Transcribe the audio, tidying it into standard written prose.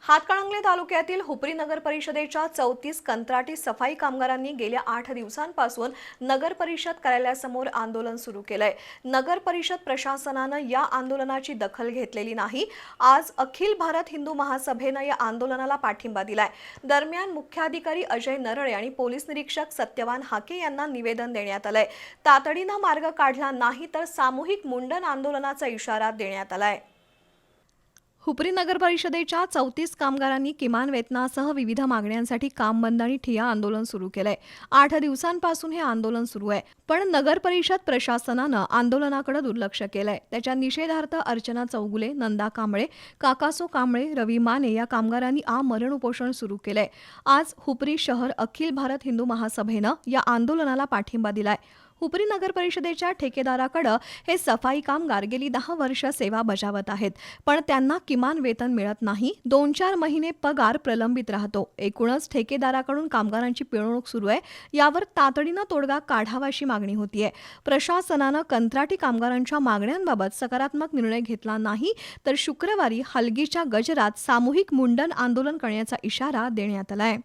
हातकणंगले तालुक्यातील हुपरी नगर परिषदेच्या 34 कंत्राटी सफाई कामगारांनी गेल्या 8 दिवसांपासून नगर परिषद कार्यालयासमोर आंदोलन सुरू केलंय। नगर परिषद प्रशासनानं या आंदोलनाची दखल घेतलेली नाही। आज अखिल भारत हिंदू महासभेनं या आंदोलनाला पाठिंबा दिलाय। दरम्यान मुख्याधिकारी अजय नरळे आणि पोलीस निरीक्षक सत्यवान हाके यांना निवेदन देण्यात आलंय। तातडीनं मार्ग काढला नाही तर सामूहिक मुंडन आंदोलनाचा इशारा देण्यात आलाय। हुपरी नगर परिषदेच्या 34 कामगारांनी किमान वेतनासह विविध मागण्यांसाठी काम बंद आणि ठिय्या आंदोलन सुरू केलंय। 8 दिवसांपासून हे आंदोलन सुरू आहे, पण नगर परिषद प्रशासनानं आंदोलनाकडे दुर्लक्ष केलंय। त्याच्या निषेधार्थ अर्चना चौगुले, नंदा कांबळे, काकासो कांबळे, रवी माने या कामगारांनी आमरण उपोषण सुरू केलंय। आज हुपरी शहर अखिल भारत हिंदू महासभेनं या आंदोलनाला पाठिंबा दिलाय। हुपरी नगर परिषदेच्या ठेकेदाराकडे हे सफाई कामगार गेली 10 वर्ष सेवा बजावत आहेत, पण त्यांना किमान वेतन मिळत नाही। 2-4 महिने पगार प्रलंबित राहतो। एकूणच ठेकेदाराकडून कामगारांची पिळवणूक सुरू आहे। यावर तातडीनं तोडगा काढावा अशी मागणी होतीये। प्रशासनानं कंत्राटी कामगारांच्या मागण्यांबाबत सकारात्मक निर्णय घेतला नाही तर शुक्रवारी हलगीच्या गजरात सामूहिक मुंडन आंदोलन करण्याचा इशारा देण्यात आलाय।